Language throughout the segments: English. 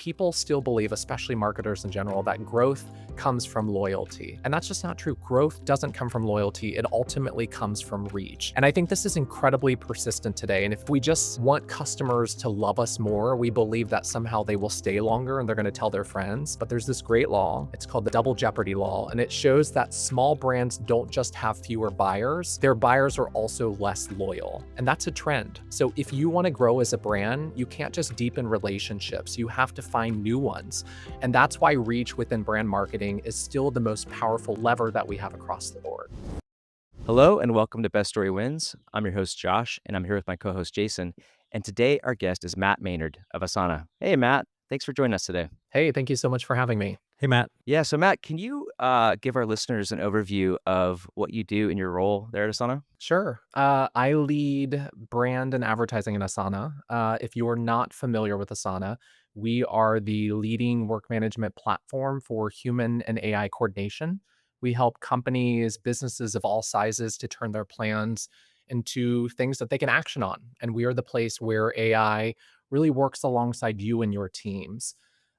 people still believe, especially marketers in general, that growth comes from loyalty. And that's just not true. Growth doesn't come from loyalty. It ultimately comes from reach. And I think this is incredibly persistent today. And if we just want customers to love us more, we believe that somehow they will stay longer and they're going to tell their friends. But there's this great law. It's called the double jeopardy law. And it shows that small brands don't just have fewer buyers, their buyers are also less loyal. And that's a trend. So if you want to grow as a brand, you can't just deepen relationships. You have to find new ones. And that's why reach within brand marketing is still the most powerful lever that we have across the board. Hello and welcome to Best Story Wins. I'm your host, Josh, and I'm here with my co host, Jason. And today our guest is Matt Maynard of Asana. Hey, Matt. Thanks for joining us today. Hey, thank you so much for having me. Hey, Matt. Yeah, so Matt, can you give our listeners an overview of what you do in your role there at Asana? Sure. I lead brand and advertising in Asana. If you're not familiar with Asana, we are the leading work management platform for human and AI coordination. We help companies, businesses of all sizes to turn their plans into things that they can action on. And we are the place where AI really works alongside you and your teams.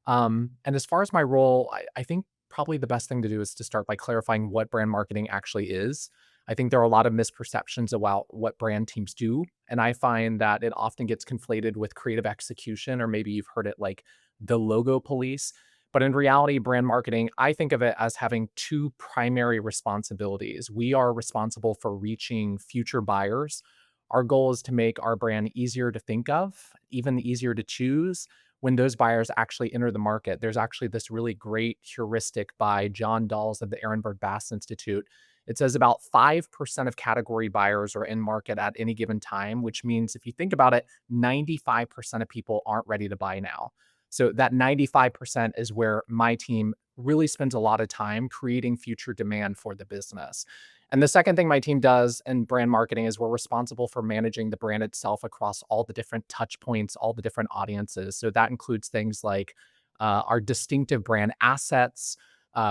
And as far as my role, I think probably the best thing to do is to start by clarifying what brand marketing actually is. I think there are a lot of misperceptions about what brand teams do. And I find that it often gets conflated with creative execution, or maybe you've heard it like the logo police. But in reality, brand marketing, I think of it as having two primary responsibilities. We are responsible for reaching future buyers. Our goal is to make our brand easier to think of, even easier to choose when those buyers actually enter the market. There's actually this really great heuristic by John Dawes of the Ehrenberg Bass Institute. It says about 5% of category buyers are in market at any given time, which means if you think about it, 95% of people aren't ready to buy now. So that 95% is where my team really spends a lot of time creating future demand for the business. And the second thing my team does in brand marketing is we're responsible for managing the brand itself across all the different touch points, all the different audiences. So that includes things like our distinctive brand assets,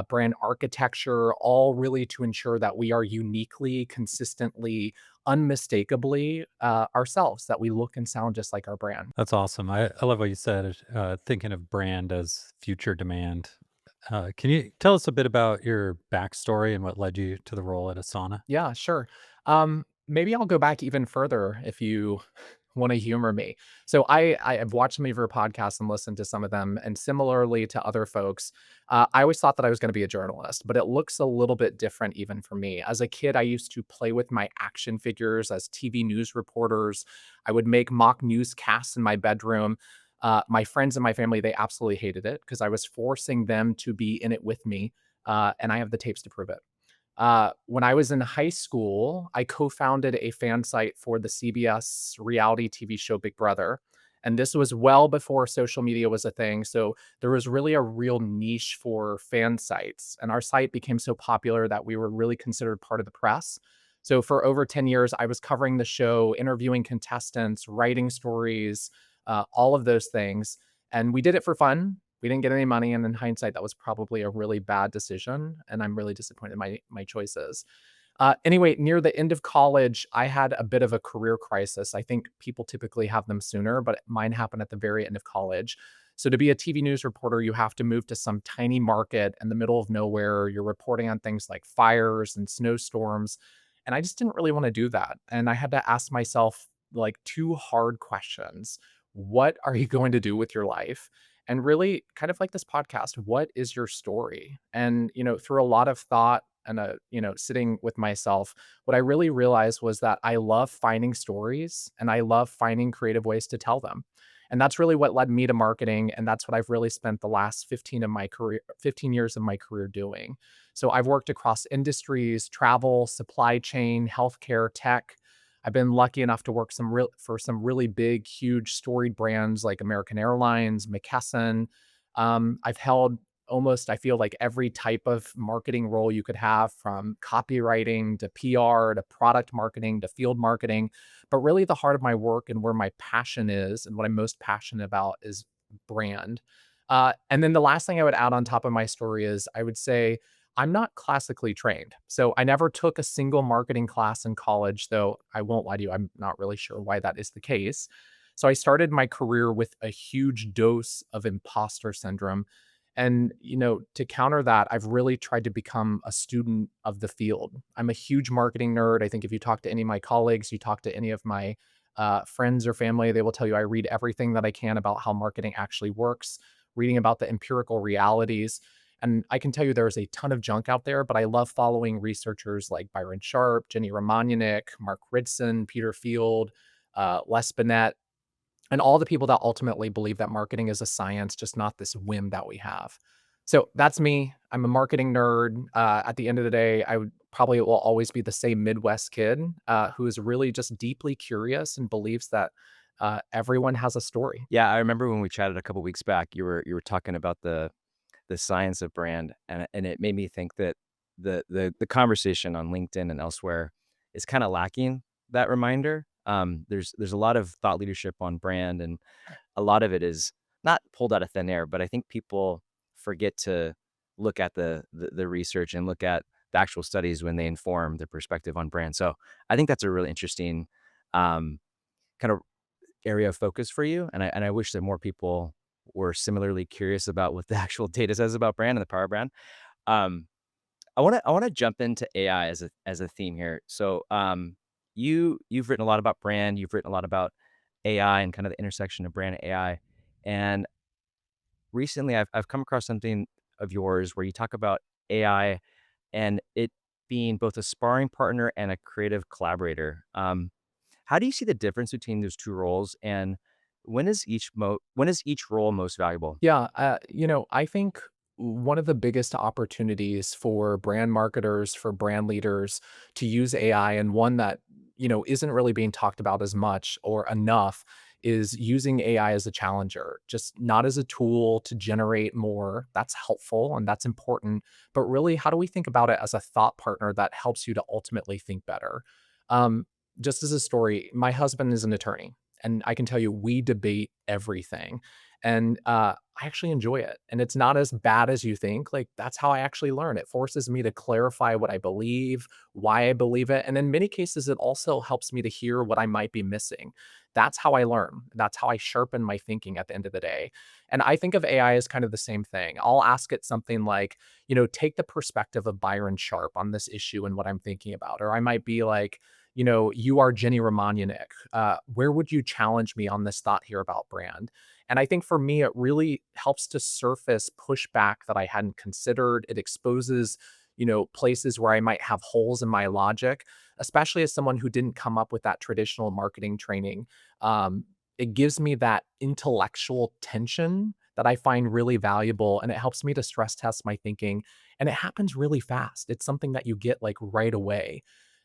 brand architecture, all really to ensure that we are uniquely, consistently, unmistakably ourselves, that we look and sound just like our brand. That's awesome. I love what you said, thinking of brand as future demand. Can you tell us a bit about your backstory and what led you to the role at Asana? Yeah, sure. Maybe I'll go back even further if you want to humor me. So I have watched some of your podcasts and listened to some of them, and similarly to other folks, I always thought that I was going to be a journalist, but it looks a little bit different even for me. As a kid, I used to play with my action figures as TV news reporters. I would make mock newscasts in my bedroom. My friends and my family, they absolutely hated it because I was forcing them to be in it with me, and I have the tapes to prove it. When I was in high school, I co-founded a fan site for the CBS reality TV show Big Brother. And this was well before social media was a thing. So there was really a real niche for fan sites. And our site became so popular that we were really considered part of the press. So for over 10 years, I was covering the show, interviewing contestants, writing stories, all of those things. And we did it for fun. We didn't get any money, and in hindsight, that was probably a really bad decision, and I'm really disappointed in my choices. Anyway, near the end of college, I had a bit of a career crisis. I think people typically have them sooner, but mine happened at the very end of college. So to be a TV news reporter, you have to move to some tiny market in the middle of nowhere. You're reporting on things like fires and snowstorms, and I just didn't really want to do that. And I had to ask myself like two hard questions. What are you going to do with your life? And really kind of like this podcast, what is your story? And through a lot of thought and sitting with myself, what I really realized was that I love finding stories and I love finding creative ways to tell them. And that's really what led me to marketing, and that's what I've really spent the last 15 years of my career doing. So I've worked across industries, travel, supply chain, healthcare, tech. I've been lucky enough to work for some really big, huge, storied brands like American Airlines, McKesson. I've held almost, I feel like every type of marketing role you could have, from copywriting to PR to product marketing to field marketing. But really, the heart of my work and where my passion is, and what I'm most passionate about, is brand. And then the last thing I would add on top of my story is I would say I'm not classically trained. So I never took a single marketing class in college, though I won't lie to you, I'm not really sure why that is the case. So I started my career with a huge dose of imposter syndrome. And, to counter that, I've really tried to become a student of the field. I'm a huge marketing nerd. I think if you talk to any of my colleagues, you talk to any of my friends or family, they will tell you I read everything that I can about how marketing actually works, reading about the empirical realities. And I can tell you there's a ton of junk out there, but I love following researchers like Byron Sharp, Jenny Romaniuk, Mark Ridson, Peter Field, Les Binet, and all the people that ultimately believe that marketing is a science, just not this whim that we have. So that's me. I'm a marketing nerd. At the end of the day, I would probably will always be the same Midwest kid who is really just deeply curious and believes that everyone has a story. Yeah, I remember when we chatted a couple weeks back, you were talking about the science of brand, and it made me think that the conversation on LinkedIn and elsewhere is kinda lacking that reminder. There's a lot of thought leadership on brand, and a lot of it is not pulled out of thin air, but I think people forget to look at the research and look at the actual studies when they inform their perspective on brand. So I think that's a really interesting, um, kind of area of focus for you, and I wish that more people were similarly curious about what the actual data says about brand and the power of brand. Um, I wanna jump into AI as a theme here. So, you've written a lot about brand, you've written a lot about AI and kind of the intersection of brand and AI, and recently I've come across something of yours where you talk about AI and it being both a sparring partner and a creative collaborator. How do you see the difference between those 2 roles, and when is each role most valuable? Yeah, I think one of the biggest opportunities for brand marketers, for brand leaders to use AI, and one that, isn't really being talked about as much or enough, is using AI as a challenger, just not as a tool to generate more. That's helpful and that's important. But really, how do we think about it as a thought partner that helps you to ultimately think better? Um, just as a story, my husband is an attorney, and I can tell you we debate everything. And I actually enjoy it. And it's not as bad as you think. Like, that's how I actually learn. It forces me to clarify what I believe, why I believe it. And in many cases, it also helps me to hear what I might be missing. That's how I learn. That's how I sharpen my thinking at the end of the day. And I think of AI as kind of the same thing. I'll ask it something like, take the perspective of Byron Sharp on this issue and what I'm thinking about. Or I might be like, you are Jenny Romaniuk. Where would you challenge me on this thought here about brand? And I think for me, it really helps to surface pushback that I hadn't considered. It exposes, places where I might have holes in my logic, especially as someone who didn't come up with that traditional marketing training. It gives me that intellectual tension that I find really valuable, and it helps me to stress test my thinking. And it happens really fast. It's something that you get like right away.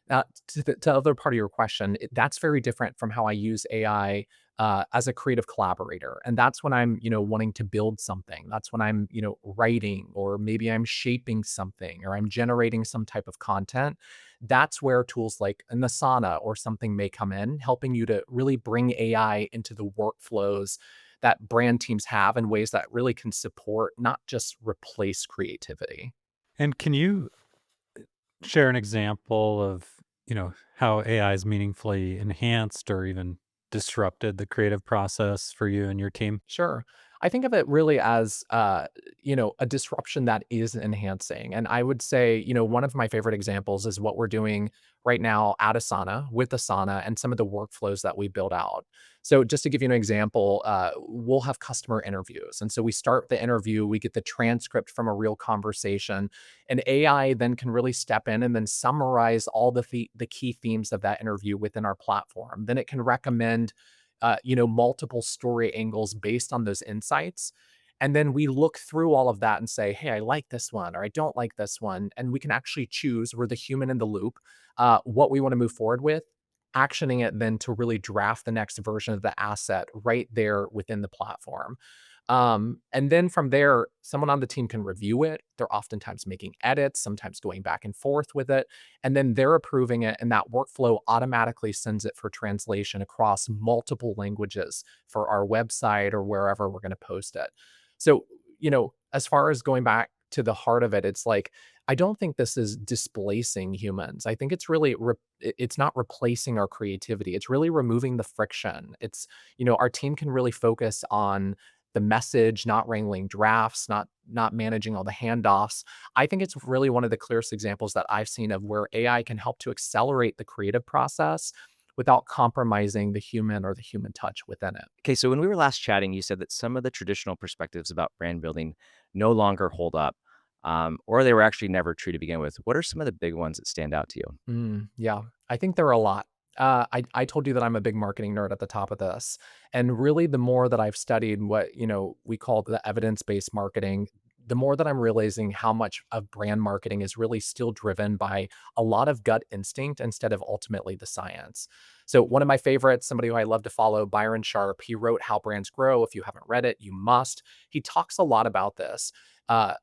To the other part of your question, that's very different from how I use AI as a creative collaborator. And that's when I'm, wanting to build something. That's when I'm, writing, or maybe I'm shaping something, or I'm generating some type of content. That's where tools like an Asana or something may come in, helping you to really bring AI into the workflows that brand teams have in ways that really can support, not just replace creativity. And can you share an example of, how AI is meaningfully enhanced or even disrupted the creative process for you and your team? Sure. I think of it really as, a disruption that is enhancing. And I would say, one of my favorite examples is what we're doing right now at Asana with Asana and some of the workflows that we build out. So, just to give you an example, we'll have customer interviews. And so we start the interview, we get the transcript from a real conversation, and AI then can really step in and then summarize all the key themes of that interview within our platform. Then it can recommend multiple story angles based on those insights. And then we look through all of that and say, hey, I like this one or I don't like this one. And we can actually choose, we're the human in the loop, what we want to move forward with, actioning it then to really draft the next version of the asset right there within the platform. And then from there, someone on the team can review it. They're oftentimes making edits, sometimes going back and forth with it, and then they're approving it. And that workflow automatically sends it for translation across multiple languages for our website or wherever we're going to post it. So, as far as going back to the heart of it, it's like I don't think this is displacing humans. I think it's really it's not replacing our creativity. It's really removing the friction. It's, our team can really focus on the message, not wrangling drafts, not managing all the handoffs. I think it's really one of the clearest examples that I've seen of where AI can help to accelerate the creative process without compromising the human or the human touch within it. Okay, so when we were last chatting, you said that some of the traditional perspectives about brand building no longer hold up, or they were actually never true to begin with. What are some of the big ones that stand out to you? Yeah, I think there are a lot. I told you that I'm a big marketing nerd at the top of this, and really, the more that I've studied what we call the evidence-based marketing, the more that I'm realizing how much of brand marketing is really still driven by a lot of gut instinct instead of ultimately the science. So one of my favorites, somebody who I love to follow, Byron Sharp, he wrote How Brands Grow. If you haven't read it, you must. He talks a lot about this.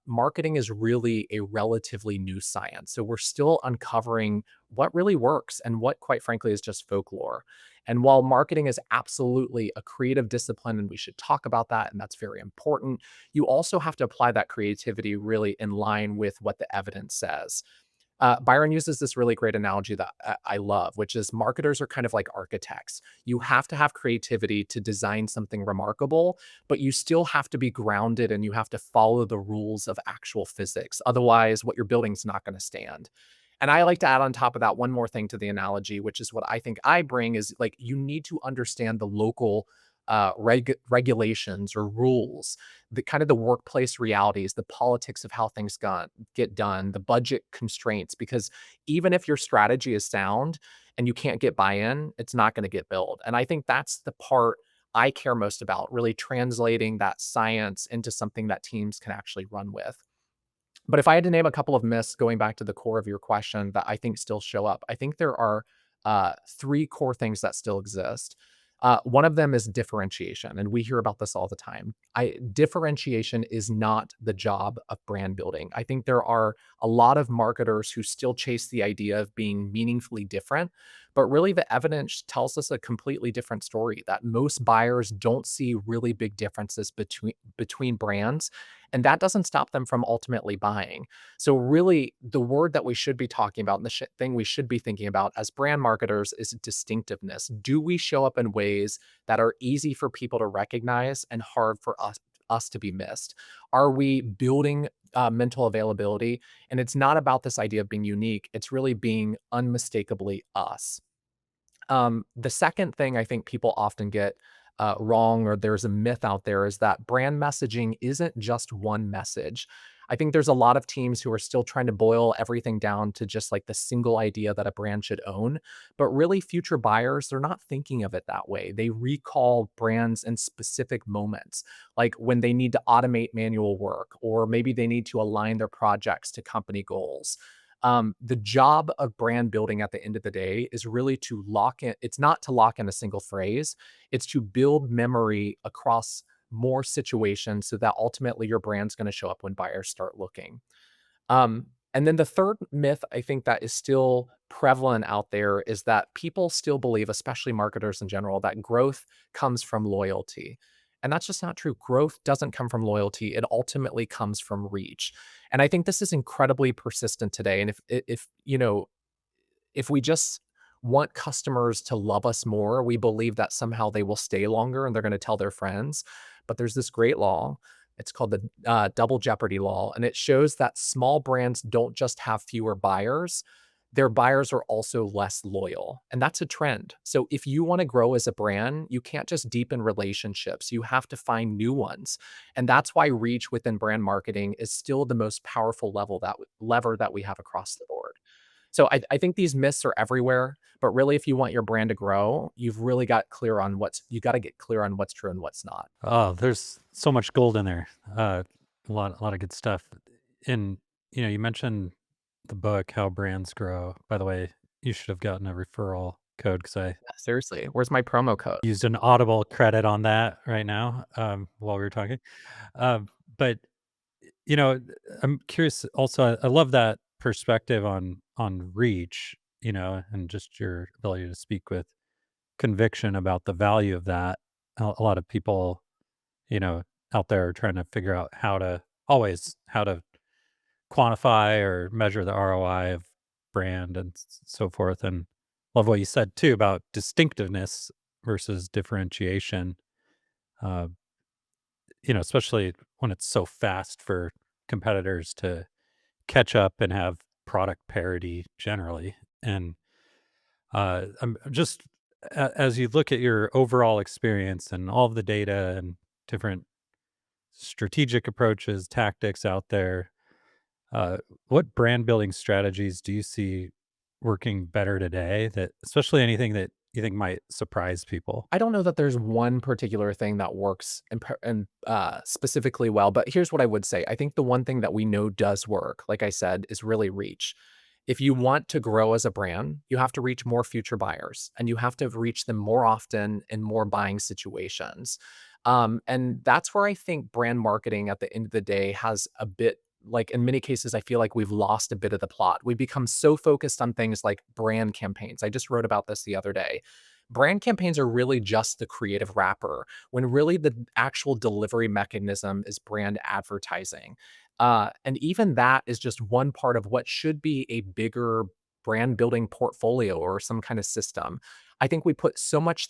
Marketing is really a relatively new science. So we're still uncovering what really works and what, quite frankly, is just folklore. And while marketing is absolutely a creative discipline, and we should talk about that, and that's very important, you also have to apply that creativity really in line with what the evidence says. Byron uses this really great analogy that I love, which is marketers are kind of like architects. You have to have creativity to design something remarkable, but you still have to be grounded and you have to follow the rules of actual physics. Otherwise, what you're building is not going to stand. And I like to add on top of that one more thing to the analogy, which is what I think I bring is like you need to understand the local regulations or rules, the kind of the workplace realities, the politics of how things get done, the budget constraints. Because even if your strategy is sound and you can't get buy-in, it's not going to get built. And I think that's the part I care most about, really translating that science into something that teams can actually run with. But if I had to name a couple of myths going back to the core of your question that I think still show up, I think there are three core things that still exist. One of them is differentiation, and we hear about this all the time. Differentiation is not the job of brand building. I think there are a lot of marketers who still chase the idea of being meaningfully different, but really the evidence tells us a completely different story. That most buyers don't see really big differences between brands, and that doesn't stop them from ultimately buying. So really, the word that we should be talking about and the thing we should be thinking about as brand marketers is distinctiveness. Do we show up in ways that are easy for people to recognize and hard for us to be missed? Are we building mental availability? And it's not about this idea of being unique. It's really being unmistakably us. The second thing I think people often get wrong, or there's a myth out there, is that brand messaging isn't just one message. I think there's a lot of teams who are still trying to boil everything down to just like the single idea that a brand should own. But really, future buyers, they're not thinking of it that way. They recall brands in specific moments, like when they need to automate manual work, or maybe they need to align their projects to company goals. The job of brand building at the end of the day is really to lock in. It's not to lock in a single phrase, it's to build memory across more situations so that ultimately your brand's going to show up when buyers start looking. And then the third myth I think that is still prevalent out there is that people still believe, especially marketers in general, that growth comes from loyalty. And that's just not true. Growth doesn't come from loyalty. It ultimately comes from reach. And I think this is incredibly persistent today. And if we just want customers to love us more, we believe that somehow they will stay longer and they're going to tell their friends. But there's this great law. It's called the double jeopardy law. And it shows that small brands don't just have fewer buyers, their buyers are also less loyal. And that's a trend. So if you want to grow as a brand, you can't just deepen relationships. You have to find new ones. And that's why reach within brand marketing is still the most powerful lever that we have across the board. So I think these myths are everywhere, but really if you want your brand to grow, you got to get clear on what's true and what's not. Oh, there's so much gold in there. A lot of good stuff. And you mentioned the book How Brands Grow. By the way, you should have gotten a referral code because I Yeah, seriously, where's my promo code? used an Audible credit on that right now while we were talking. But you know, I'm curious. Also, I love that perspective on reach. And just your ability to speak with conviction about the value of that. A lot of people you know, out there trying to figure out how to quantify or measure the ROI of brand and so forth. And love what you said too about distinctiveness versus differentiation. Uh, especially when it's so fast for competitors to catch up and have product parity generally. And I'm just as you look at your overall experience and all of the data and different strategic approaches, tactics out there, uh, what brand building strategies do you see working better today? That especially anything that you think might surprise people. I don't know that there's one particular thing that works specifically well, but here's what I would say. I think the one thing that we know does work, like I said, is really reach. If you want to grow as a brand, you have to reach more future buyers and you have to reach them more often in more buying situations. And that's where I think brand marketing at the end of the day has a bit, like in many cases, I feel like we've lost a bit of the plot. We become so focused on things like brand campaigns. I just wrote about this the other day. Brand campaigns are really just the creative wrapper when really the actual delivery mechanism is brand advertising. And even that is just one part of what should be a bigger brand building portfolio or some kind of system. I think we put so much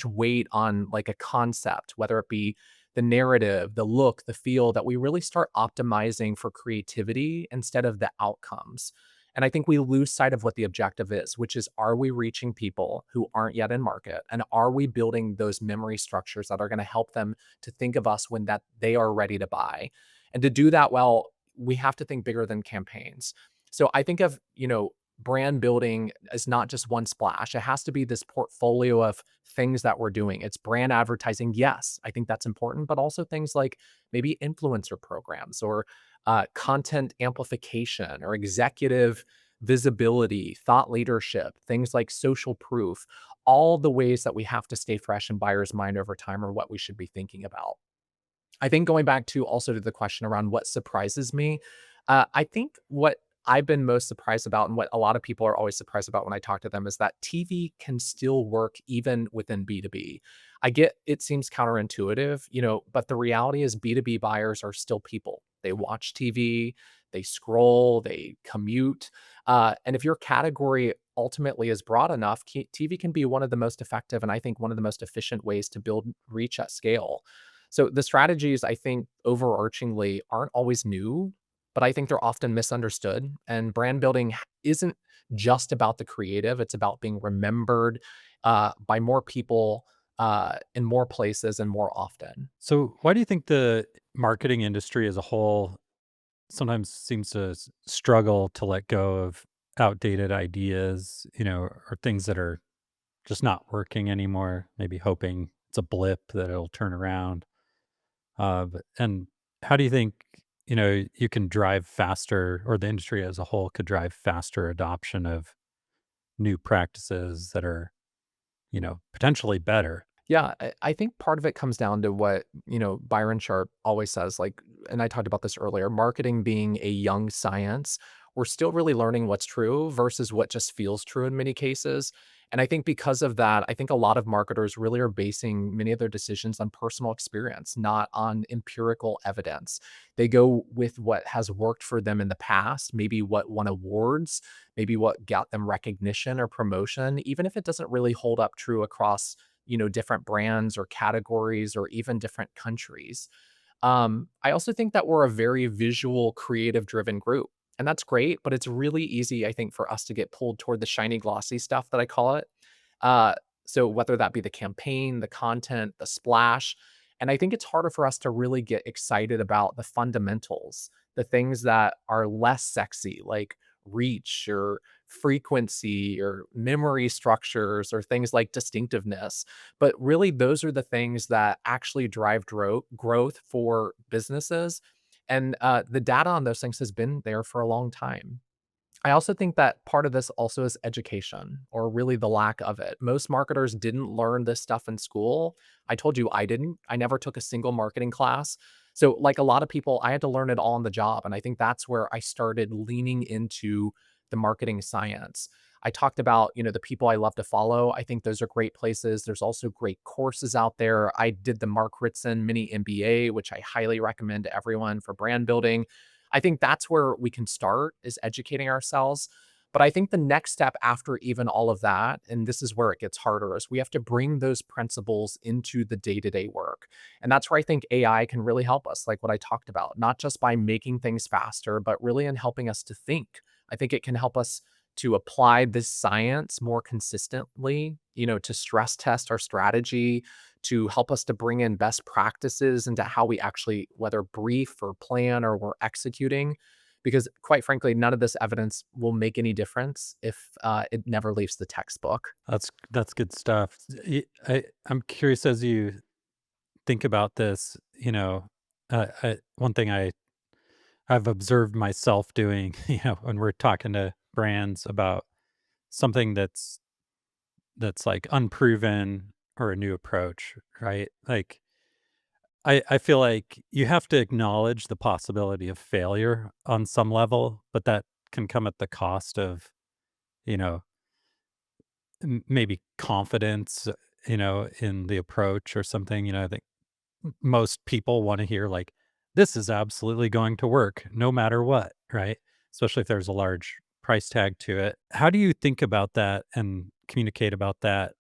weight on like a concept, whether it be the narrative, the look, the feel, that we really start optimizing for creativity instead of the outcomes. And I think we lose sight of what the objective is, which is, are we reaching people who aren't yet in market? And are we building those memory structures that are going to help them to think of us when that they are ready to buy? And to do that well, we have to think bigger than campaigns. So I think of, brand building as not just one splash. It has to be this portfolio of things that we're doing. It's brand advertising. Yes, I think that's important, but also things like maybe influencer programs or content amplification or executive visibility, thought leadership, things like social proof. All the ways that we have to stay fresh in buyers' mind over time are what we should be thinking about. I think going back to also to the question around what surprises me, I think what I've been most surprised about and what a lot of people are always surprised about when I talk to them is that TV can still work even within B2B. I get it seems counterintuitive, but the reality is B2B buyers are still people. They watch TV, they scroll, they commute. And if your category ultimately is broad enough, TV can be one of the most effective and I think one of the most efficient ways to build reach at scale. So the strategies I think overarchingly aren't always new, but I think they're often misunderstood. And brand building isn't just about the creative, it's about being remembered by more people in more places and more often. So, why do you think the marketing industry as a whole sometimes seems to struggle to let go of outdated ideas, or things that are just not working anymore? Maybe hoping it's a blip that it'll turn around. And how do you think, you can drive faster, or the industry as a whole could drive faster adoption of new practices that are, potentially better? Yeah, I think part of it comes down to what, Byron Sharp always says, like, and I talked about this earlier, marketing being a young science. We're still really learning what's true versus what just feels true in many cases. And I think because of that, I think a lot of marketers really are basing many of their decisions on personal experience, not on empirical evidence. They go with what has worked for them in the past, maybe what won awards, maybe what got them recognition or promotion, even if it doesn't really hold up true across different brands or categories or even different countries. I also think that we're a very visual, creative driven group. And that's great, but it's really easy, I think, for us to get pulled toward the shiny, glossy stuff that I call it. Uh, so whether that be the campaign, the content, the splash, and I think it's harder for us to really get excited about the fundamentals, the things that are less sexy, like reach or frequency or memory structures or things like distinctiveness. But really, those are the things that actually drive growth for businesses. And the data on those things has been there for a long time. I also think that part of this also is education or really the lack of it. Most marketers didn't learn this stuff in school. I told you I didn't. I never took a single marketing class. So, like a lot of people, I had to learn it all on the job. And I think that's where I started leaning into the marketing science. I talked about, the people I love to follow. I think those are great places. There's also great courses out there. I did the Mark Ritson mini MBA, which I highly recommend to everyone for brand building. I think that's where we can start is educating ourselves. But I think the next step after even all of that, and this is where it gets harder, is we have to bring those principles into the day-to-day work. And that's where I think AI can really help us, like what I talked about, not just by making things faster, but really in helping us to think. I think it can help us to apply this science more consistently, to stress test our strategy, to help us to bring in best practices into how we actually, whether brief or plan or we're executing. Because quite frankly, none of this evidence will make any difference if it never leaves the textbook. That's good stuff. I'm curious as you think about this, one thing I've observed myself doing, when we're talking to brands about something that's like unproven or a new approach, right? Like I feel like you have to acknowledge the possibility of failure on some level, but that can come at the cost of, you know, maybe confidence, in the approach or something. I think most people want to hear like this is absolutely going to work no matter what, right? Especially if there's a large price tag to it. How do you think about that and communicate about that,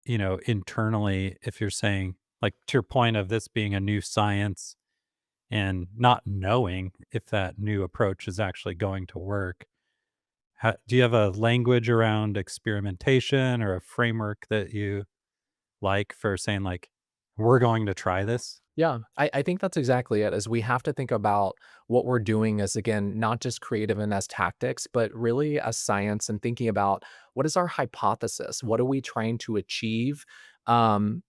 internally if you're saying like to your point of this being a new science and not knowing if that new approach is actually going to work? Do you have a language around experimentation or a framework that you like for saying like we're going to try this? Yeah, I think that's exactly it. Is we have to think about what we're doing as again, not just creative and as tactics, but really as science and thinking about what is our hypothesis? What are we trying to achieve? And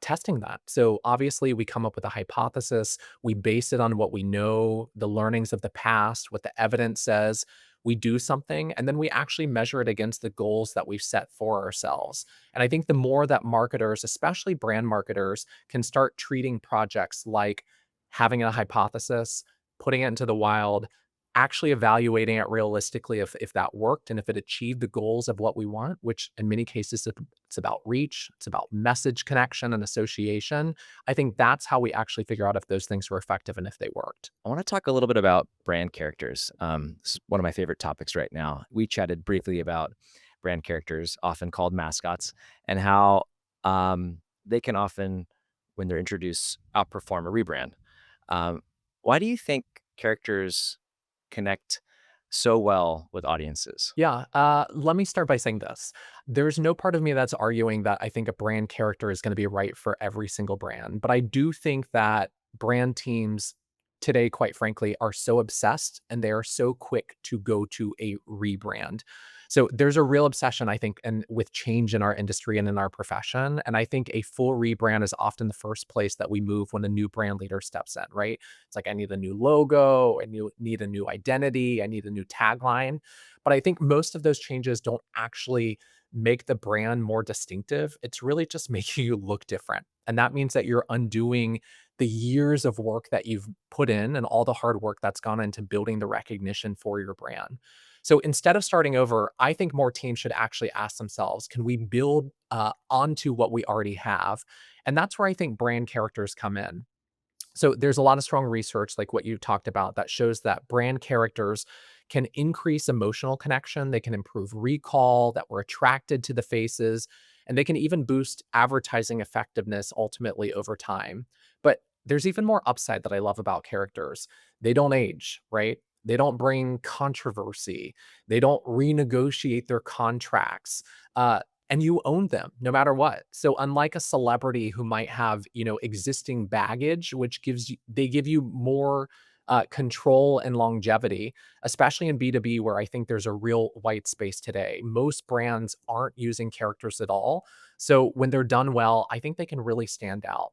testing that. So obviously, we come up with a hypothesis. We base it on what we know, the learnings of the past, what the evidence says. We do something, and then we actually measure it against the goals that we've set for ourselves. And I think the more that marketers, especially brand marketers, can start treating projects like having a hypothesis, putting it into the wild, actually evaluating it realistically if that worked and if it achieved the goals of what we want, which in many cases it's about reach, it's about message connection and association. I think that's how we actually figure out if those things were effective and if they worked. I want to talk a little bit about brand characters. It's one of my favorite topics right now. We chatted briefly about brand characters, often called mascots, and how they can often, when they're introduced, outperform a rebrand. Um, why do you think characters connect so well with audiences? Yeah, let me start by saying this. There's no part of me that's arguing that I think a brand character is going to be right for every single brand, but I do think that brand teams today, quite frankly, are so obsessed and they are so quick to go to a rebrand. So there's a real obsession, I think, and with change in our industry and in our profession. And I think a full rebrand is often the first place that we move when a new brand leader steps in, right? It's like I need a new logo, need a new identity, I need a new tagline. But I think most of those changes don't actually make the brand more distinctive. It's really just making you look different. And that means that you're undoing the years of work that you've put in and all the hard work that's gone into building the recognition for your brand. So instead of starting over, I think more teams should actually ask themselves, can we build onto what we already have? And that's where I think brand characters come in. So there's a lot of strong research, like what you talked about, that shows that brand characters can increase emotional connection. They can improve recall, that we're attracted to the faces, and they can even boost advertising effectiveness ultimately over time. But there's even more upside that I love about characters. They don't age, right? They don't bring controversy. They don't renegotiate their contracts. And you own them no matter what. So unlike a celebrity who might have, existing baggage, which they give you more control and longevity, especially in B2B, where I think there's a real white space today. Most brands aren't using characters at all. So when they're done well, I think they can really stand out.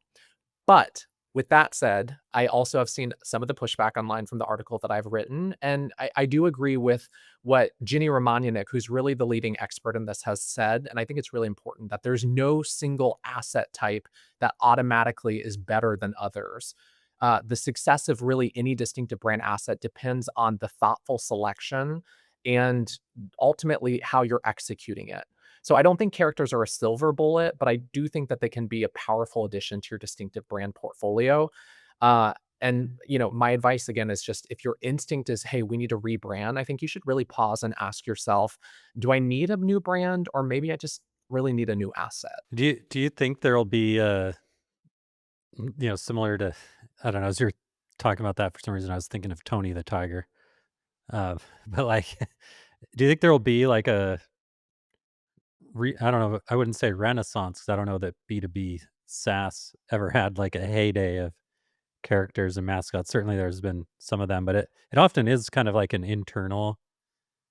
But with that said, I also have seen some of the pushback online from the article that I've written. And I do agree with what Ginny Romaняnik, who's really the leading expert in this, has said. And I think it's really important that there's no single asset type that automatically is better than others. The success of really any distinctive brand asset depends on the thoughtful selection and ultimately how you're executing it. So I don't think characters are a silver bullet, but I do think that they can be a powerful addition to your distinctive brand portfolio. And, my advice again is just if your instinct is, hey, we need to rebrand, I think you should really pause and ask yourself, do I need a new brand or maybe I just really need a new asset? Do you think there'll be similar to, I don't know, as you're talking about that, for some reason I was thinking of Tony the Tiger. But like, do you think there will be like a I don't know, I wouldn't say renaissance, 'cause I don't know that B2B SaaS ever had like a heyday of characters and mascots. Certainly there's been some of them, but it often is kind of like an internal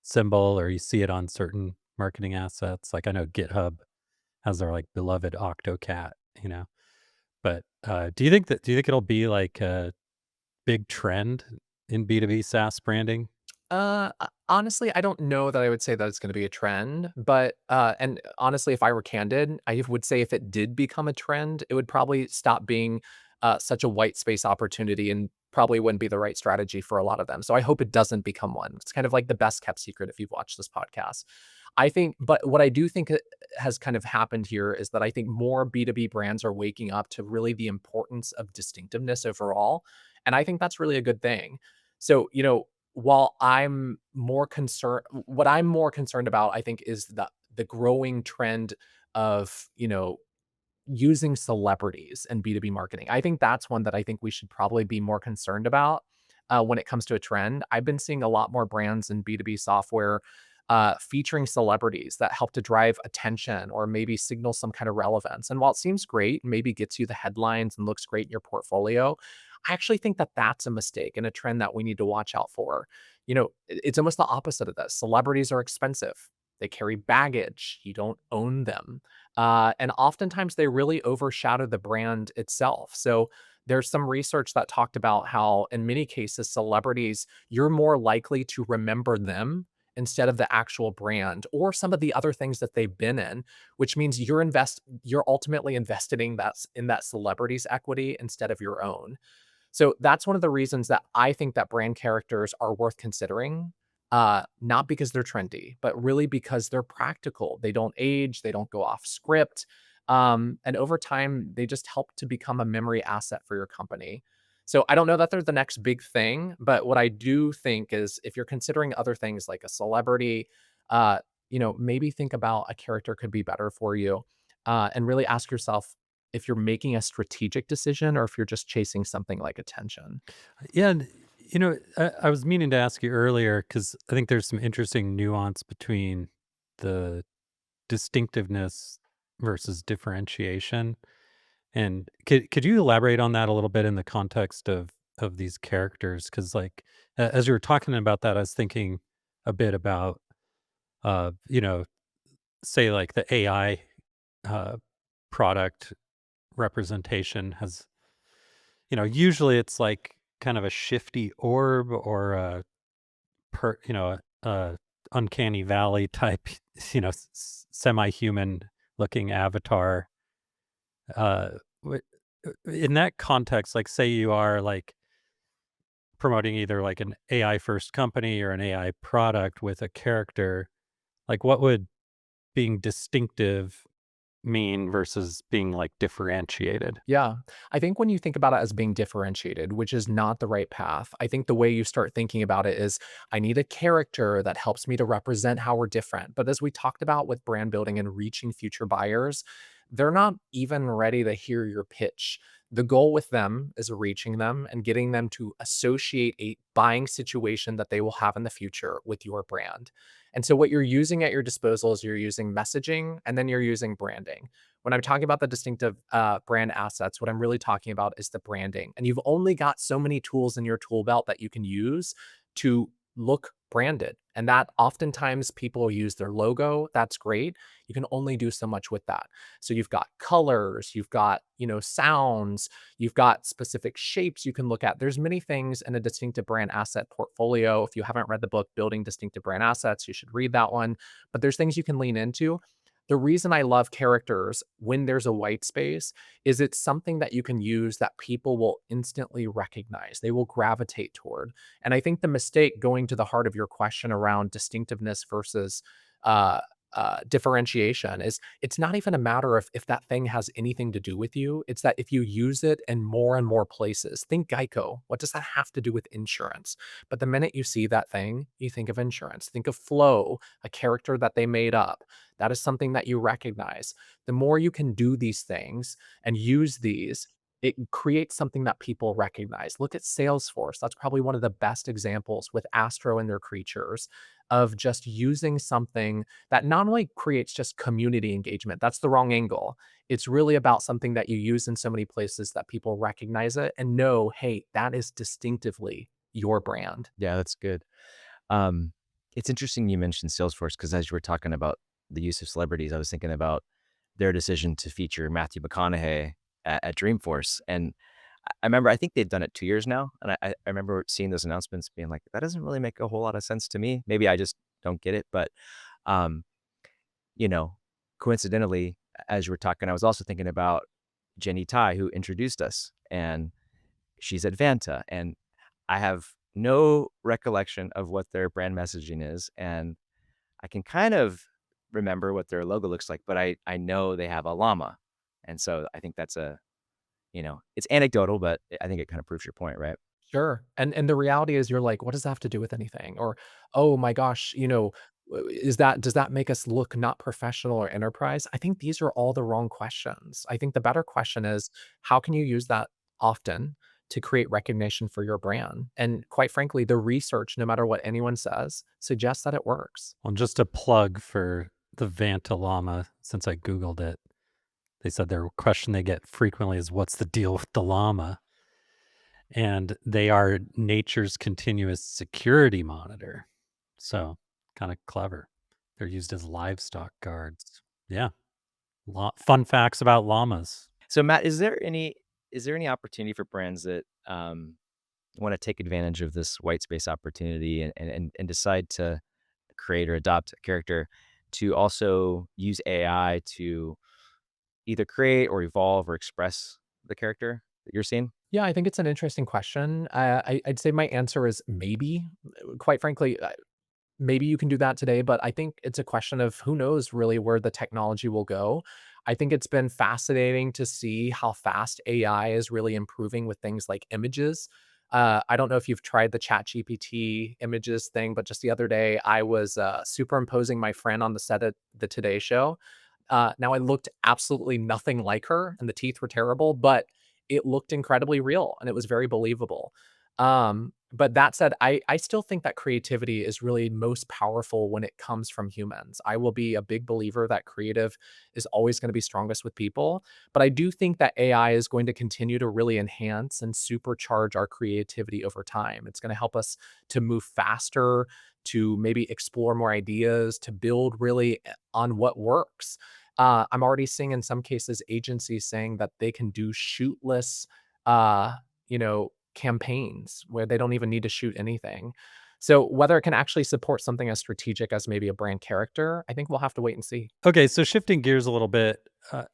symbol, or you see it on certain marketing assets. Like I know GitHub has their like beloved Octocat, you know. But do you think it'll be like a big trend in B2B SaaS branding? Honestly, I don't know that I would say that it's gonna be a trend, but, and honestly, if I were candid, I would say if it did become a trend, it would probably stop being, such a white space opportunity and probably wouldn't be the right strategy for a lot of them. So I hope it doesn't become one. It's kind of like the best kept secret if you've watched this podcast. I think but what I do think has kind of happened here is that I think more B2B brands are waking up to really the importance of distinctiveness overall, and I think that's really a good thing. So, while what I'm more concerned about, I think, is the growing trend of, using celebrities in B2B marketing. I think that's one that I think we should probably be more concerned about, when it comes to a trend. I've been seeing a lot more brands in B2B software, featuring celebrities that help to drive attention or maybe signal some kind of relevance. And while it seems great, maybe gets you the headlines and looks great in your portfolio, I actually think that that's a mistake and a trend that we need to watch out for. It's almost the opposite of this. Celebrities are expensive. They carry baggage. You don't own them. And oftentimes they really overshadow the brand itself. So there's some research that talked about how, in many cases, celebrities, you're more likely to remember them instead of the actual brand or some of the other things that they've been in, which means you're ultimately investing in that celebrity's equity instead of your own. So that's one of the reasons that I think that brand characters are worth considering, not because they're trendy, but really because they're practical. They don't age, they don't go off script, and over time, they just help to become a memory asset for your company. So I don't know that they're the next big thing, but what I do think is if you're considering other things like a celebrity, uh, maybe think about a character could be better for you, and really ask yourself if you're making a strategic decision or if you're just chasing something like attention. Yeah, and, I was meaning to ask you earlier, because I think there's some interesting nuance between the distinctiveness versus differentiation. And could you elaborate on that a little bit in the context of these characters? Because like as you were talking about that, I was thinking a bit about uh, you know, say like the AI uh, product representation has, usually it's like kind of a shifty orb or a a uncanny valley type, semi-human looking avatar. Uh, w- in that context, like say you are like promoting either like an AI first company or an AI product with a character, like what would being distinctive mean versus being like differentiated? Yeah. I think when you think about it as being differentiated, which is not the right path, I think the way you start thinking about it is I need a character that helps me to represent how we're different. But as we talked about with brand building and reaching future buyers, they're not even ready to hear your pitch. The goal with them is reaching them and getting them to associate a buying situation that they will have in the future with your brand. And so, what you're using at your disposal is you're using messaging and then you're using branding. When I'm talking about the distinctive, brand assets, what I'm really talking about is the branding, and you've only got so many tools in your tool belt that you can use to look branded, and that oftentimes people use their logo, that's great. You can only do so much with that. So you've got colors, you've got, sounds, you've got specific shapes you can look at. There's many things in a distinctive brand asset portfolio. If you haven't read the book Building Distinctive Brand Assets, you should read that one, but there's things you can lean into. The reason I love characters when there's a white space is it's something that you can use that people will instantly recognize. They will gravitate toward. And I think the mistake, going to the heart of your question around distinctiveness versus uh, differentiation is it's not even a matter of if that thing has anything to do with you. It's that if you use it in more and more places, think Geico. What does that have to do with insurance? But the minute you see that thing, you think of insurance. Think of Flow, a character that they made up. That is something that you recognize. The more you can do these things and use these, it creates something that people recognize. Look at Salesforce. That's probably one of the best examples with Astro and their creatures of just using something that not only creates just community engagement, that's the wrong angle. It's really about something that you use in so many places that people recognize it and know, hey, that is distinctively your brand. Yeah, that's good. Um, it's interesting you mentioned Salesforce because as you were talking about the use of celebrities, I was thinking about their decision to feature Matthew McConaughey at Dreamforce, and I remember I think they've done it 2 years now, and I remember seeing those announcements being like, "That doesn't really make a whole lot of sense to me." Maybe I just don't get it, but, um, you know, coincidentally, as you were talking, I was also thinking about Jenny Tai, who introduced us, and she's at Vanta, and I have no recollection of what their brand messaging is, and I can kind of remember what their logo looks like, but I know they have a llama, and so I think that's it's anecdotal, but I think it kind of proves your point, right? Sure. And the reality is you're like, what does that have to do with anything? Or, oh my gosh, is that does that make us look not professional or enterprise? I think these are all the wrong questions. I think the better question is how can you use that often to create recognition for your brand? And quite frankly, the research, no matter what anyone says, suggests that it works. Well, just a plug for the Vanta llama, since I Googled it. They said their question they get frequently is, "What's the deal with the llama?" And they are nature's continuous security monitor. So, kinda clever. They're used as livestock guards. Yeah. Fun facts about llamas. So, Matt, is there any opportunity for brands that, wanna take advantage of this white space opportunity and decide to create or adopt a character to also use AI to either create or evolve or express the character that you're seeing? Yeah, I think it's an interesting question. I'd say my answer is maybe. Quite frankly, maybe you can do that today, but I think it's a question of who knows really where the technology will go. I think it's been fascinating to see how fast AI is really improving with things like images. I don't know if you've tried the Chat GPT images thing, but just the other day I was superimposing my friend on the set of the Today Show. Now I looked absolutely nothing like her, and the teeth were terrible, but it looked incredibly real and it was very believable. But that said, I still think that creativity is really most powerful when it comes from humans. I will be a big believer that creative is always going to be strongest with people, but I do think that AI is going to continue to really enhance and supercharge our creativity over time. It's going to help us to move faster, to maybe explore more ideas, to build really on what works. I'm already seeing in some cases agencies saying that they can do shootless, campaigns where they don't even need to shoot anything. So whether it can actually support something as strategic as maybe a brand character, I think we'll have to wait and see. Okay, so shifting gears a little bit,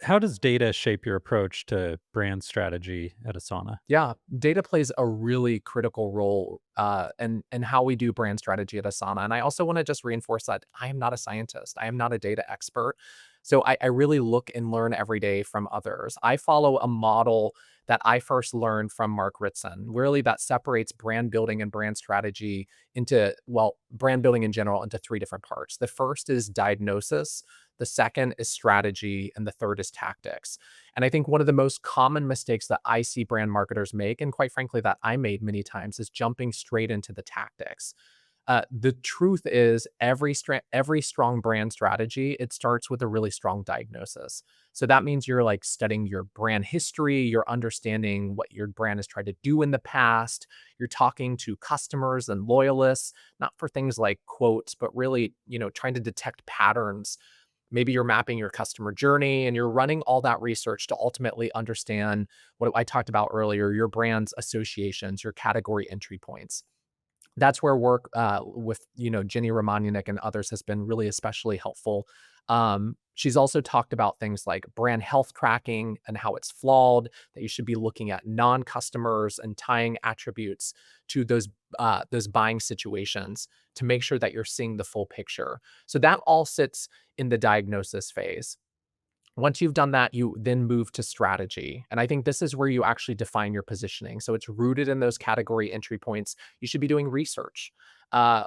how does data shape your approach to brand strategy at Asana? Yeah, data plays a really critical role in how we do brand strategy at Asana. And I also want to just reinforce that I am not a scientist. I am not a data expert. So I really look and learn every day from others. I follow a model that I first learned from Mark Ritson, really that separates brand building and brand strategy into, well, brand building in general into three different parts. The first is diagnosis, the second is strategy, and the third is tactics. And I think one of the most common mistakes that I see brand marketers make, and quite frankly, that I made many times, is jumping straight into the tactics. The truth is, every strong brand strategy it starts with a really strong diagnosis. So that means you're like studying your brand history, you're understanding what your brand has tried to do in the past. You're talking to customers and loyalists, not for things like quotes, but really, trying to detect patterns. Maybe you're mapping your customer journey and you're running all that research to ultimately understand what I talked about earlier, your brand's associations, your category entry points. That's where work with Jenny Romaniuk and others has been really especially helpful. She's also talked about things like brand health tracking and how it's flawed. That you should be looking at non-customers and tying attributes to those buying situations to make sure that you're seeing the full picture. So that all sits in the diagnosis phase. Once you've done that, you then move to strategy. And I think this is where you actually define your positioning. So it's rooted in those category entry points. You should be doing research. Uh,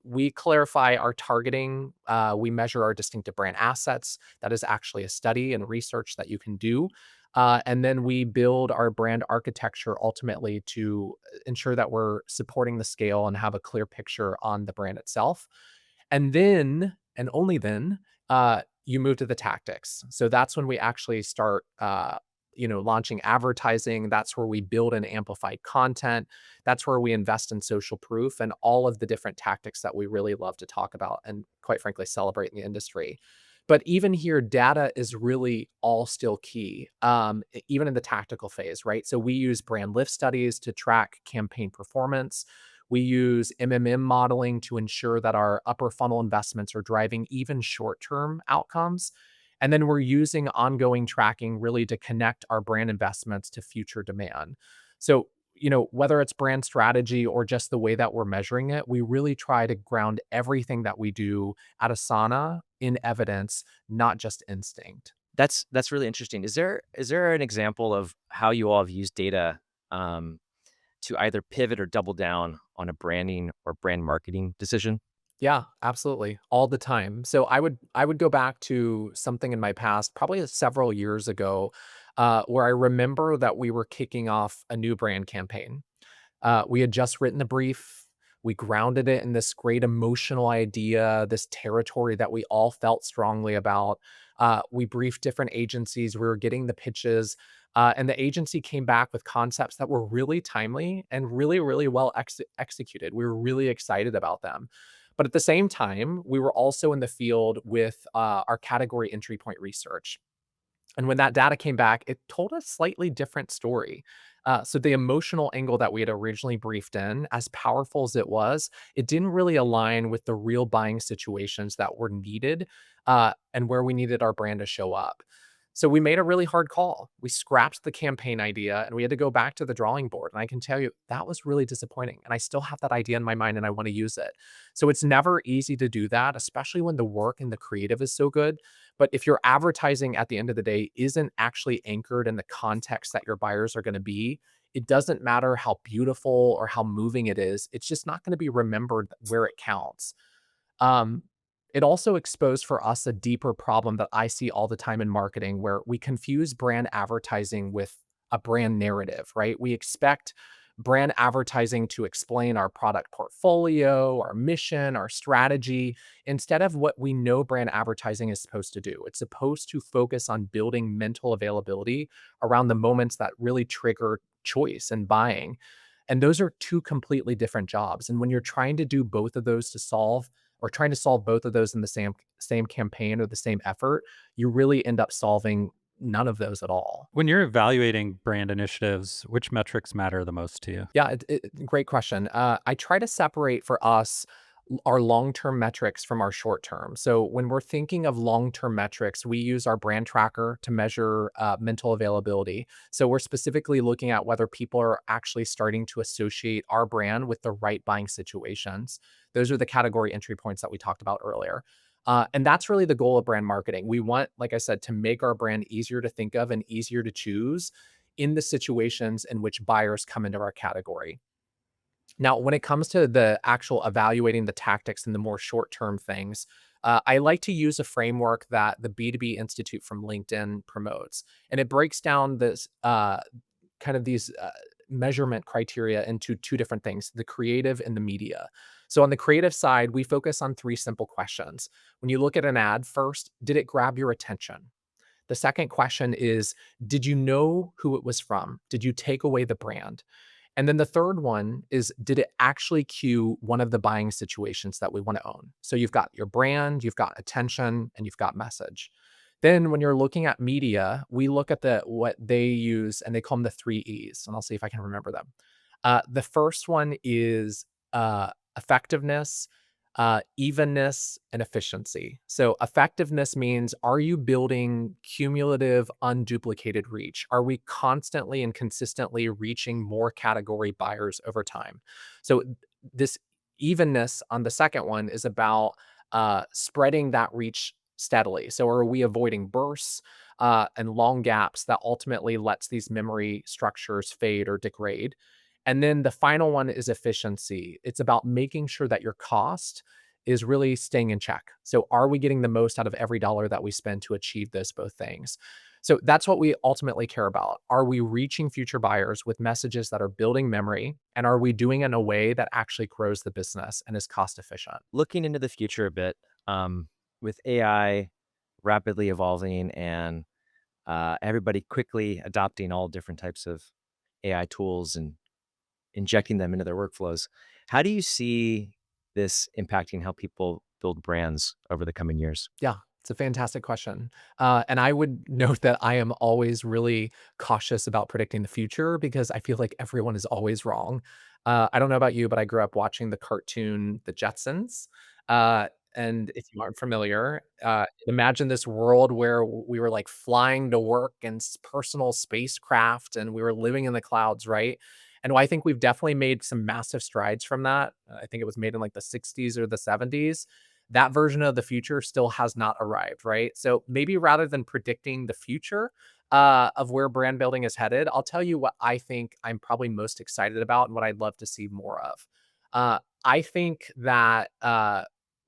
we clarify our targeting. We measure our distinctive brand assets. That is actually a study and research that you can do. And then we build our brand architecture ultimately to ensure that we're supporting the scale and have a clear picture on the brand itself. And then, and only then, you move to the tactics. So that's when we actually start, launching advertising. That's where we build and amplify content. That's where we invest in social proof and all of the different tactics that we really love to talk about and, quite frankly, celebrate in the industry. But even here, data is really all still key, even in the tactical phase, right? So we use brand lift studies to track campaign performance. We use modeling to ensure that our upper funnel investments are driving even short-term outcomes. And then we're using ongoing tracking really to connect our brand investments to future demand. So, whether it's brand strategy or just the way that we're measuring it, we really try to ground everything that we do at Asana in evidence, not just instinct. That's really interesting. Is there an example of how you all have used data, um, to either pivot or double down on a branding or brand marketing decision? Yeah, absolutely. All the time. So I would go back to something in my past, probably several years ago, where I remember that we were kicking off a new brand campaign. We had just written the brief. We grounded it in this great emotional idea, this territory that we all felt strongly about. We briefed different agencies. We were getting the pitches. And the agency came back with concepts that were really timely and really, really well executed. We were really excited about them. But at the same time, we were also in the field with our category entry point research. And when that data came back, it told a slightly different story. So the emotional angle that we had originally briefed in, as powerful as it was, it didn't really align with the real buying situations that were needed and where we needed our brand to show up. So we made a really hard call. We scrapped the campaign idea and we had to go back to the drawing board. And I can tell you that was really disappointing. And I still have that idea in my mind and I want to use it. So it's never easy to do that, especially when the work and the creative is so good. But if your advertising at the end of the day isn't actually anchored in the context that your buyers are going to be, it doesn't matter how beautiful or how moving it is. It's just not going to be remembered where it counts. Um, it also exposed for us a deeper problem that I see all the time in marketing where we confuse brand advertising with a brand narrative, right? We expect brand advertising to explain our product portfolio, our mission, our strategy, instead of what we know brand advertising is supposed to do. It's supposed to focus on building mental availability around the moments that really trigger choice and buying. And those are two completely different jobs. And when you're trying to do both of those to solve or trying to solve both of those in the same campaign or the same effort, you really end up solving none of those at all. When you're evaluating brand initiatives, which metrics matter the most to you? Yeah, great question. I try to separate for us our long-term metrics from our short-term. So when we're thinking of long-term metrics, we use our brand tracker to measure mental availability. So we're specifically looking at whether people are actually starting to associate our brand with the right buying situations. Those are the category entry points that we talked about earlier. And that's really the goal of brand marketing. We want, like I said, to make our brand easier to think of and easier to choose in the situations in which buyers come into our category. Now, when it comes to the actual evaluating the tactics and the more short term things, I like to use a framework that the B2B Institute from LinkedIn promotes. And it breaks down this kind of these measurement criteria into two different things, the creative and the media. So, on the creative side, we focus on three simple questions. When you look at an ad, first, did it grab your attention? The second question is, did you know who it was from? Did you take away the brand? And then the third one is, did it actually cue one of the buying situations that we want to own? So you've got your brand, you've got attention, and you've got message. Then when you're looking at media, we look at the what they use and they call them the three E's. And I'll see if I can remember them. The first one is effectiveness, evenness, and efficiency. So, effectiveness means, are you building cumulative, unduplicated reach? Are we constantly and consistently reaching more category buyers over time? So, this evenness on the second one is about spreading that reach steadily. So, are we avoiding bursts and long gaps that ultimately lets these memory structures fade or degrade? And then the final one is efficiency. It's about making sure that your cost is really staying in check. So, are we getting the most out of every dollar that we spend to achieve those both things? So, that's what we ultimately care about. Are we reaching future buyers with messages that are building memory? And are we doing it in a way that actually grows the business and is cost efficient? Looking into the future a bit, with AI rapidly evolving and everybody quickly adopting all different types of AI tools and injecting them into their workflows, how do you see this impacting how people build brands over the coming years? Yeah, it's a fantastic question. And I would note that I am always really cautious about predicting the future because I feel like everyone is always wrong. I don't know about you, but I grew up watching the cartoon The Jetsons. Uh, and if you aren't familiar, imagine this world where we were like flying to work in personal spacecraft and we were living in the clouds, right? And I think we've definitely made some massive strides from that. I think it was made in like the 60s or the 70s. That version of the future still has not arrived, right? So maybe rather than predicting the future of where brand building is headed, I'll tell you what I think I'm probably most excited about and what I'd love to see more of. I think that,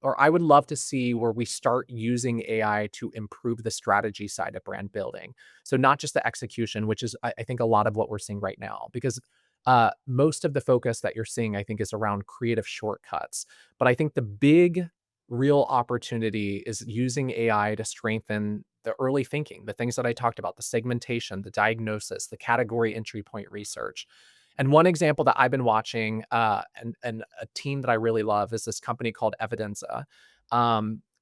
or I would love to see where we start using AI to improve the strategy side of brand building. So not just the execution, which is I think a lot of what we're seeing right now, because most of the focus that you're seeing, I think, is around creative shortcuts. But I think the big real opportunity is using AI to strengthen the early thinking, the things that I talked about, the segmentation, the diagnosis, the category entry point research. And one example that I've been watching, and a team that I really love is this company called Evidenza.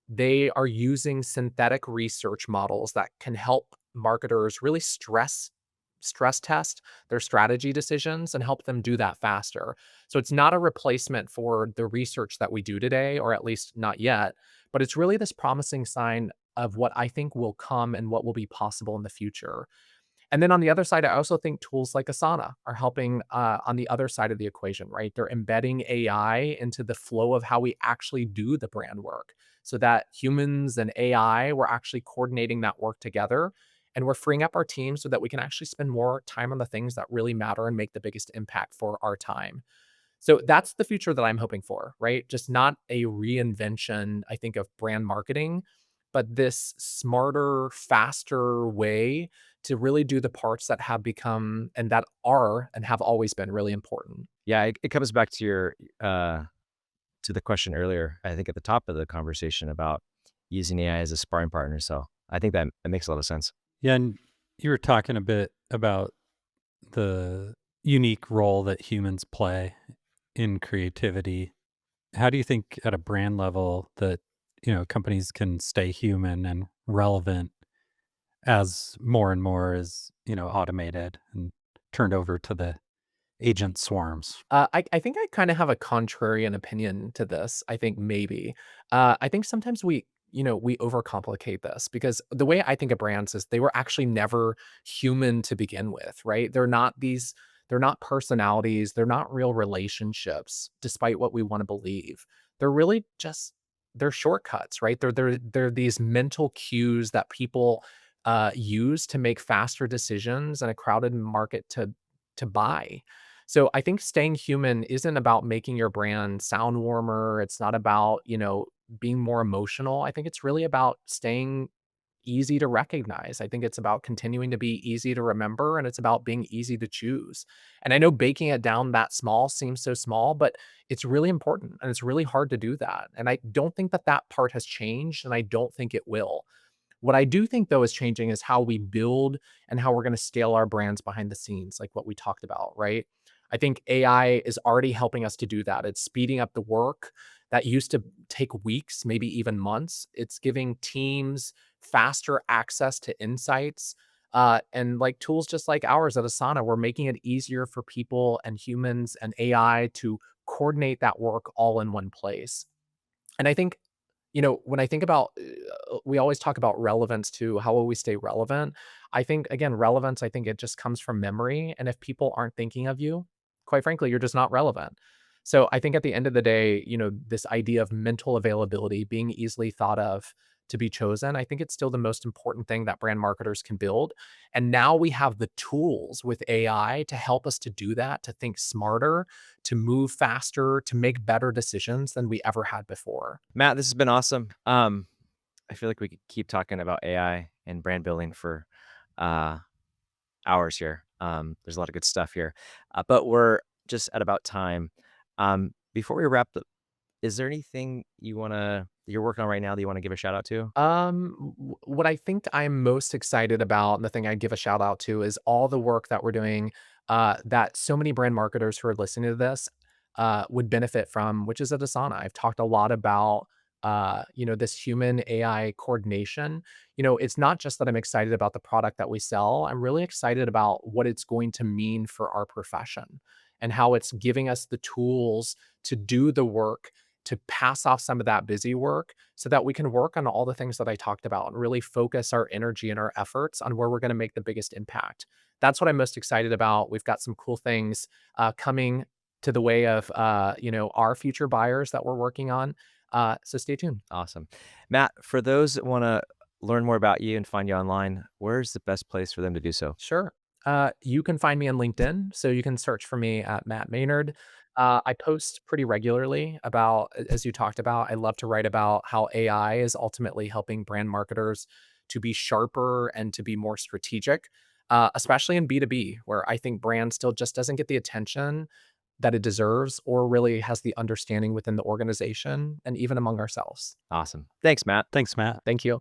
They are using synthetic research models that can help marketers really stress test their strategy decisions and help them do that faster. So it's not a replacement for the research that we do today, or at least not yet, but it's really this promising sign of what I think will come and what will be possible in the future. And then on the other side, I also think tools like Asana are helping on the other side of the equation, right? They're embedding AI into the flow of how we actually do the brand work so that humans and AI, we're actually coordinating that work together and we're freeing up our team so that we can actually spend more time on the things that really matter and make the biggest impact for our time. So that's the future that I'm hoping for, right? Just not a reinvention, I think, of brand marketing, but this smarter, faster way to really do the parts that have become and that are and have always been really important. Yeah, it comes back to your to the question earlier, I think at the top of the conversation about using AI as a sparring partner. So I think that makes a lot of sense. Yeah, and you were talking a bit about the unique role that humans play in creativity. How do you think at a brand level that, companies can stay human and relevant as more and more is, automated and turned over to the agent swarms? I think I kind of have a contrarian opinion to this. I think maybe. I think sometimes we overcomplicate this because the way I think of brands is they were actually never human to begin with, right? They're not personalities, they're not real relationships, despite what we want to believe. They're really just they're shortcuts, right? They're these mental cues that people use to make faster decisions in a crowded market to buy. So I think staying human isn't about making your brand sound warmer. It's not about, being more emotional. I think it's really about staying easy to recognize. I think it's about continuing to be easy to remember and it's about being easy to choose. And I know baking it down that small seems so small, but it's really important and it's really hard to do that. And I don't think that that part has changed and I don't think it will. What I do think, though, is changing is how we build and how we're going to scale our brands behind the scenes, like what we talked about, right? I think AI is already helping us to do that. It's speeding up the work that used to take weeks, maybe even months. It's giving teams faster access to insights. And like tools just like ours at Asana, we're making it easier for people and humans and AI to coordinate that work all in one place. And I think, when I think about, we always talk about relevance too. How will we stay relevant? I think, again, relevance, I think it just comes from memory. And if people aren't thinking of you, quite frankly, you're just not relevant. So I think at the end of the day, this idea of mental availability, being easily thought of to be chosen, I think it's still the most important thing that brand marketers can build. And now we have the tools with AI to help us to do that, to think smarter, to move faster, to make better decisions than we ever had before. Matt, this has been awesome. I feel like we could keep talking about AI and brand building for uh, hours here. There's a lot of good stuff here, but we're just at about time. Before we wrap up, is there anything you're working on right now that you want to give a shout out to? What I think I'm most excited about, and the thing I'd give a shout out to, is all the work that we're doing, that so many brand marketers who are listening to this, would benefit from, which is at Asana. I've talked a lot about, this human AI coordination. It's not just that I'm excited about the product that we sell. I'm really excited about what it's going to mean for our profession and how it's giving us the tools to do the work, to pass off some of that busy work so that we can work on all the things that I talked about and really focus our energy and our efforts on where we're going to make the biggest impact. That's what I'm most excited about. We've got some cool things coming to the way of our future buyers that we're working on. So stay tuned. Awesome. Matt, for those that want to learn more about you and find you online, where's the best place for them to do so? Sure. You can find me on LinkedIn, so you can search for me at Matt Maynard. I post pretty regularly about, as you talked about, I love to write about how AI is ultimately helping brand marketers to be sharper and to be more strategic, especially in B2B, where I think brand still just doesn't get the attention that it deserves or really has the understanding within the organization and even among ourselves. Awesome. Thanks, Matt. Thanks, Matt. Thank you.